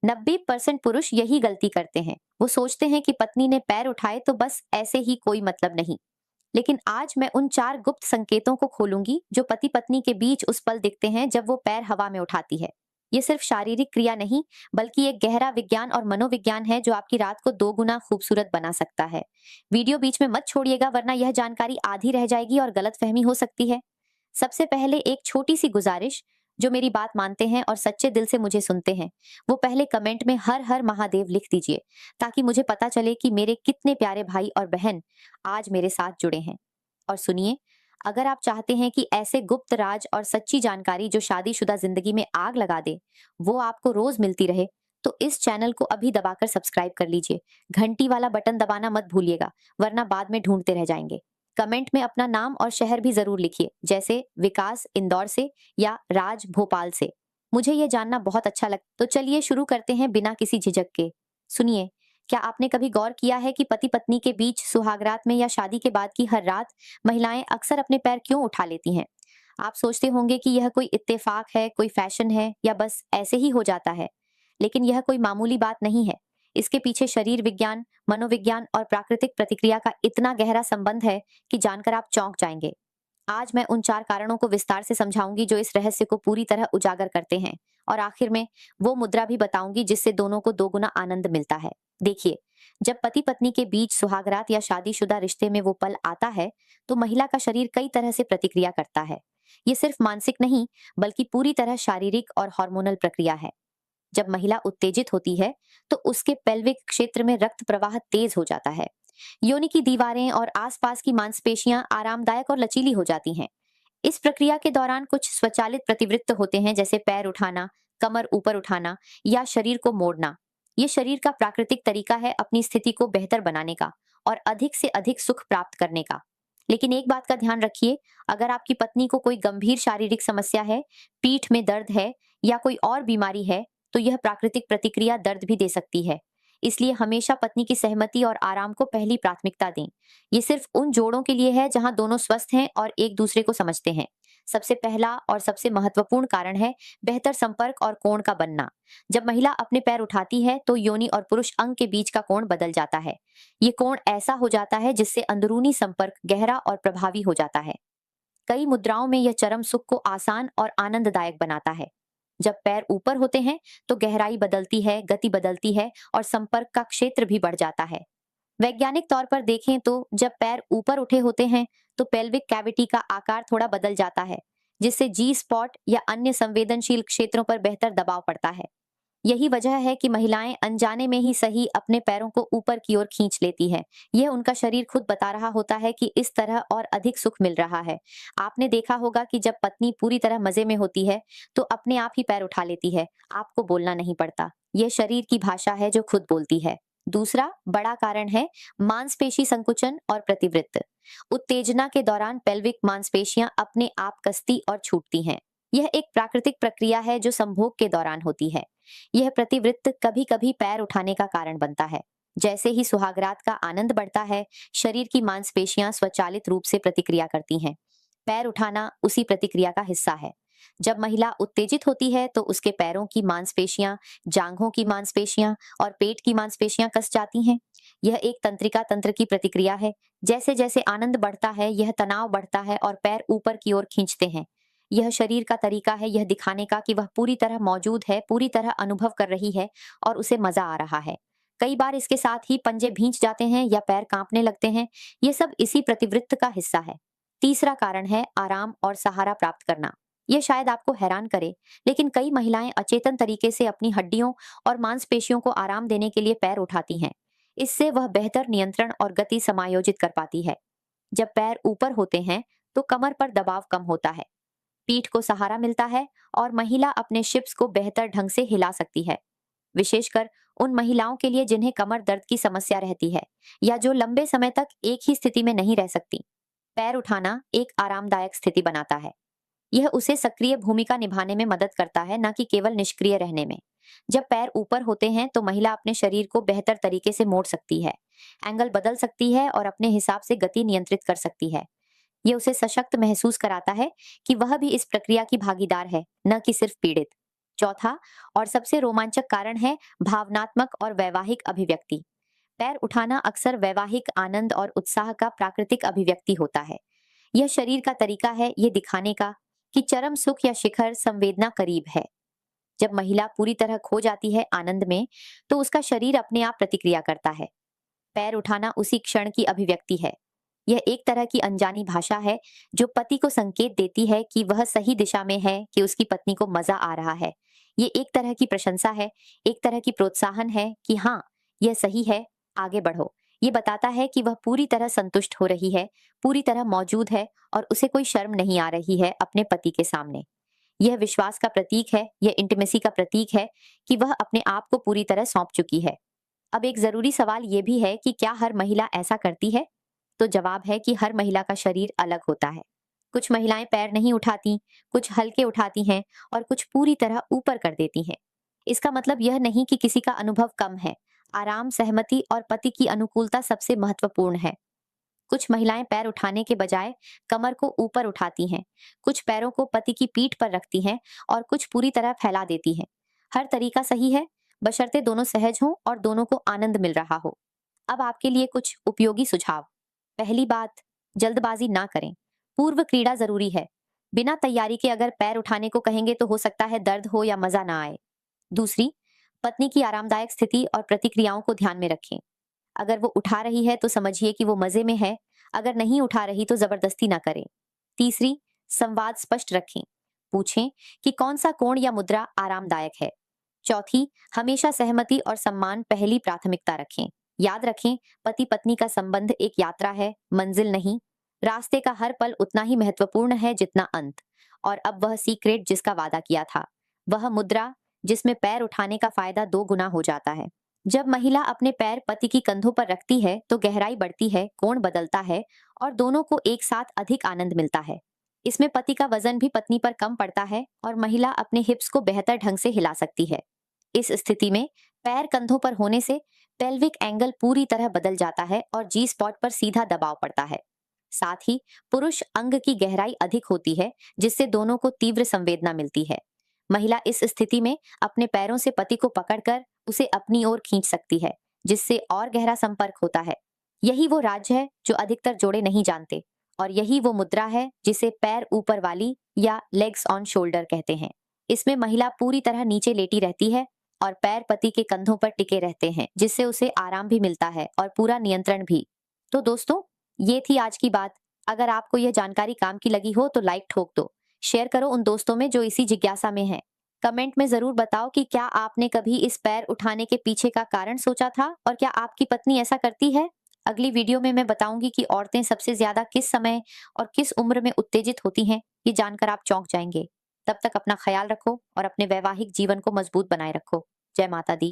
90% पुरुष यही गलती करते हैं। वो सोचते हैं कि पत्नी ने पैर उठाए तो बस ऐसे ही, कोई मतलब नहीं। लेकिन आज मैं उन 4 गुप्त संकेतों को खोलूंगी जो पति पत्नी के बीच उस पल दिखते हैं जब वो पैर हवा में उठाती है। ये सिर्फ शारीरिक क्रिया नहीं, बल्कि एक गहरा विज्ञान और मनोविज्ञान है जो आपकी रात को 2 गुना खूबसूरत बना सकता है। वीडियो बीच में मत छोड़िएगा, वरना यह जानकारी आधी रह जाएगी और गलतफहमी हो सकती है। सबसे पहले एक छोटी सी गुजारिश, जो मेरी बात मानते हैं और सच्चे दिल से मुझे सुनते हैं, वो पहले कमेंट में हर हर महादेव लिख दीजिए, ताकि मुझे पता चले कि मेरे कितने प्यारे भाई और बहन आज मेरे साथ जुड़े हैं। और सुनिए, अगर आप चाहते हैं कि ऐसे गुप्त राज और सच्ची जानकारी जो शादीशुदा जिंदगी में आग लगा दे, वो आपको रोज मिलती रहे, तो इस चैनल को अभी दबाकर सब्सक्राइब कर लीजिए। घंटी वाला बटन दबाना मत भूलिएगा, वरना बाद में ढूंढते रह जाएंगे। कमेंट में अपना नाम और शहर भी जरूर लिखिए, जैसे विकास इंदौर से या राज भोपाल से। मुझे ये जानना बहुत अच्छा लगता। तो चलिए शुरू करते हैं बिना किसी झिझक के। सुनिए, क्या आपने कभी गौर किया है कि पति पत्नी के बीच सुहागरात में या शादी के बाद की हर रात महिलाएं अक्सर अपने पैर क्यों उठा लेती हैं? आप सोचते होंगे कि यह कोई इत्तेफाक है, कोई फैशन है, या बस ऐसे ही हो जाता है। लेकिन यह कोई मामूली बात नहीं है। इसके पीछे शरीर विज्ञान, मनोविज्ञान और प्राकृतिक प्रतिक्रिया का इतना गहरा संबंध है कि जानकर आप चौंक जाएंगे। आज मैं उन 4 कारणों को विस्तार से समझाऊंगी जो इस रहस्य को पूरी तरह उजागर करते हैं, और आखिर में वो मुद्रा भी बताऊंगी जिससे दोनों को 2 गुना आनंद मिलता है। देखिए, जब पति पत्नी के बीच सुहागरात या शादीशुदा रिश्ते में वो पल आता है, तो महिला का शरीर कई तरह से प्रतिक्रिया करता है। ये सिर्फ मानसिक नहीं, बल्कि पूरी तरह शारीरिक और हार्मोनल प्रक्रिया है। जब महिला उत्तेजित होती है, तो उसके पेल्विक क्षेत्र में रक्त प्रवाह तेज हो जाता है। योनि की दीवारें और आसपास की मांसपेशियां आरामदायक और लचीली हो जाती हैं। इस प्रक्रिया के दौरान कुछ स्वचालित प्रतिवृत्त होते हैं, जैसे पैर उठाना, कमर ऊपर उठाना या शरीर को मोड़ना। ये शरीर का प्राकृतिक तरीका है अपनी स्थिति को बेहतर बनाने का और अधिक से अधिक सुख प्राप्त करने का। लेकिन एक बात का ध्यान रखिए, अगर आपकी पत्नी को कोई गंभीर शारीरिक समस्या है, पीठ में दर्द है या कोई और बीमारी है, तो यह प्राकृतिक प्रतिक्रिया दर्द भी दे सकती है। इसलिए हमेशा पत्नी की सहमति और आराम को पहली प्राथमिकता दें। ये सिर्फ उन जोड़ों के लिए है जहां दोनों स्वस्थ हैं और एक दूसरे को समझते हैं। सबसे पहला और सबसे महत्वपूर्ण कारण है बेहतर संपर्क और कोण का बनना। जब महिला अपने पैर उठाती है, तो योनि और पुरुष अंग के बीच का कोण बदल जाता है। ये कोण ऐसा हो जाता है जिससे अंदरूनी संपर्क गहरा और प्रभावी हो जाता है। कई मुद्राओं में यह चरम सुख को आसान और आनंददायक बनाता है। जब पैर ऊपर होते हैं, तो गहराई बदलती है, गति बदलती है और संपर्क का क्षेत्र भी बढ़ जाता है। वैज्ञानिक तौर पर देखें तो जब पैर ऊपर उठे होते हैं, तो पेल्विक कैविटी का आकार थोड़ा बदल जाता है, जिससे जी स्पॉट या अन्य संवेदनशील क्षेत्रों पर बेहतर दबाव पड़ता है। यही वजह है कि महिलाएं अनजाने में ही सही अपने पैरों को ऊपर की ओर खींच लेती हैं। यह उनका शरीर खुद बता रहा होता है कि इस तरह और अधिक सुख मिल रहा है। आपने देखा होगा कि जब पत्नी पूरी तरह मजे में होती है, तो अपने आप ही पैर उठा लेती है। आपको बोलना नहीं पड़ता। यह शरीर की भाषा है जो खुद बोलती है। दूसरा बड़ा कारण है मांसपेशी संकुचन और प्रतिवृत्त। उत्तेजना के दौरान पेल्विक मांसपेशियां अपने आप कसती और छूटती हैं। यह एक प्राकृतिक प्रक्रिया है जो संभोग के दौरान होती है। यह प्रतिवृत्त कभी कभी पैर उठाने का कारण बनता है। जैसे ही सुहागरात का आनंद बढ़ता है, शरीर की मांसपेशियां स्वचालित रूप से प्रतिक्रिया करती हैं। पैर उठाना उसी प्रतिक्रिया का हिस्सा है। जब महिला उत्तेजित होती है, तो उसके पैरों की मांसपेशियां, जांघों की मांसपेशियां और पेट की मांसपेशियां कस जाती हैं। यह एक तंत्रिका तंत्र की प्रतिक्रिया है। जैसे जैसे आनंद बढ़ता है, यह तनाव बढ़ता है और पैर ऊपर की ओर खींचते हैं। यह शरीर का तरीका है यह दिखाने का कि वह पूरी तरह मौजूद है, पूरी तरह अनुभव कर रही है और उसे मजा आ रहा है। कई बार इसके साथ ही पंजे भींच जाते हैं या पैर कांपने लगते हैं। यह सब इसी प्रतिवृत्त का हिस्सा है। तीसरा कारण है आराम और सहारा प्राप्त करना। यह शायद आपको हैरान करे, लेकिन कई महिलाएं अचेतन तरीके से अपनी हड्डियों और मांसपेशियों को आराम देने के लिए पैर उठाती हैं। इससे वह बेहतर नियंत्रण और गति समायोजित कर पाती है। जब पैर ऊपर होते हैं, तो कमर पर दबाव कम होता है, पीठ को सहारा मिलता है और महिला अपने शिप्स को बेहतर ढंग से हिला सकती है। विशेषकर उन महिलाओं के लिए जिन्हें कमर दर्द की समस्या रहती है या जो लंबे समय तक एक ही स्थिति में नहीं रह सकती। पैर उठाना एक आरामदायक स्थिति बनाता है। यह उसे सक्रिय भूमिका निभाने में मदद करता है, न कि केवल निष्क्रिय रहने में। जब पैर ऊपर होते हैं, तो महिला अपने शरीर को बेहतर तरीके से मोड़ सकती है, एंगल बदल सकती है और अपने हिसाब से गति नियंत्रित कर सकती है। ये उसे सशक्त महसूस कराता है कि वह भी इस प्रक्रिया की भागीदार है, न कि सिर्फ पीड़ित। चौथा और सबसे रोमांचक कारण है भावनात्मक और वैवाहिक अभिव्यक्ति। पैर उठाना अक्सर वैवाहिक आनंद और उत्साह का प्राकृतिक अभिव्यक्ति होता है। यह शरीर का तरीका है ये दिखाने का कि चरम सुख या शिखर संवेदना करीब है। जब महिला पूरी तरह खो जाती है आनंद में, तो उसका शरीर अपने आप प्रतिक्रिया करता है। पैर उठाना उसी क्षण की अभिव्यक्ति है। यह एक तरह की अनजानी भाषा है जो पति को संकेत देती है कि वह सही दिशा में है, कि उसकी पत्नी को मजा आ रहा है। ये एक तरह की प्रशंसा है, एक तरह की प्रोत्साहन है कि हाँ, यह सही है, आगे बढ़ो। ये बताता है कि वह पूरी तरह संतुष्ट हो रही है, पूरी तरह मौजूद है और उसे कोई शर्म नहीं आ रही है अपने पति के सामने। यह विश्वास का प्रतीक है, यह इंटीमेसी का प्रतीक है कि वह अपने आप को पूरी तरह सौंप चुकी है। अब एक जरूरी सवाल यह भी है कि क्या हर महिला ऐसा करती है? तो जवाब है कि हर महिला का शरीर अलग होता है। कुछ महिलाएं पैर नहीं उठाती, कुछ हल्के उठाती हैं और कुछ पूरी तरह ऊपर कर देती हैं। इसका मतलब यह नहीं कि किसी का अनुभव कम है। आराम, सहमति और पति की अनुकूलता सबसे महत्वपूर्ण है। कुछ महिलाएं पैर उठाने के बजाय कमर को ऊपर उठाती हैं, कुछ पैरों को पति की पीठ पर रखती हैं और कुछ पूरी तरह फैला देती हैं। हर तरीका सही है, बशर्ते दोनों सहज हों और दोनों को आनंद मिल रहा हो। अब आपके लिए कुछ उपयोगी सुझाव। पहली बात, जल्दबाजी ना करें। पूर्व क्रीड़ा जरूरी है। बिना तैयारी के अगर पैर उठाने को कहेंगे तो हो सकता है दर्द हो या मजा ना आए। दूसरी, पत्नी की आरामदायक स्थिति और प्रतिक्रियाओं को ध्यान में रखें। अगर वो उठा रही है तो समझिए कि वो मजे में है, अगर नहीं उठा रही तो जबरदस्ती ना करें। तीसरी, संवाद स्पष्ट रखें। पूछें कि कौन सा कोण या मुद्रा आरामदायक है। चौथी, हमेशा सहमति और सम्मान पहली प्राथमिकता रखें। याद रखें, पति पत्नी का संबंध एक यात्रा है, मंजिल नहीं। रास्ते का हर पल उतना ही महत्वपूर्ण है जितना अंत। और अब वह सीक्रेट जिसका वादा किया था, वह मुद्रा जिसमें पैर उठाने का फायदा 2 गुना हो जाता है। जब महिला अपने पैर पति की कंधों पर रखती है तो गहराई बढ़ती है, कोण बदलता है और दोनों को एक साथ अधिक आनंद मिलता है। इसमें पति का वजन भी पत्नी पर कम पड़ता है और महिला अपने हिप्स को बेहतर ढंग से हिला सकती है। इस स्थिति में पैर कंधों पर होने से पेल्विक एंगल पूरी तरह बदल जाता है और जी स्पॉट पर सीधा दबाव पड़ता है। साथ ही पुरुष अंग की गहराई अधिक होती है, जिससे दोनों को तीव्र संवेदना मिलती है। महिला इस स्थिति में अपने पैरों से पति को पकड़कर उसे अपनी ओर खींच सकती है, जिससे और गहरा संपर्क होता है। यही वो राज्य है जो अधिकतर जोड़े नहीं जानते, और यही वो मुद्रा है जिसे पैर ऊपर वाली या लेग्स ऑन शोल्डर कहते हैं। इसमें महिला पूरी तरह नीचे लेटी रहती है और पैर पति के कंधों पर टिके रहते हैं, जिससे उसे आराम भी मिलता है और पूरा नियंत्रण भी। तो दोस्तों, ये थी आज की बात। अगर आपको यह जानकारी काम की लगी हो तो लाइक ठोक दो, शेयर करो उन दोस्तों में जो इसी जिज्ञासा में हैं। कमेंट में जरूर बताओ कि क्या आपने कभी इस पैर उठाने के पीछे का कारण सोचा था और क्या आपकी पत्नी ऐसा करती है। अगली वीडियो में मैं बताऊंगी कि औरतें सबसे ज्यादा किस समय और किस उम्र में उत्तेजित होती हैं। ये जानकर आप चौंक जाएंगे। तब तक अपना ख्याल रखो और अपने वैवाहिक जीवन को मजबूत बनाए रखो। जय माता दी।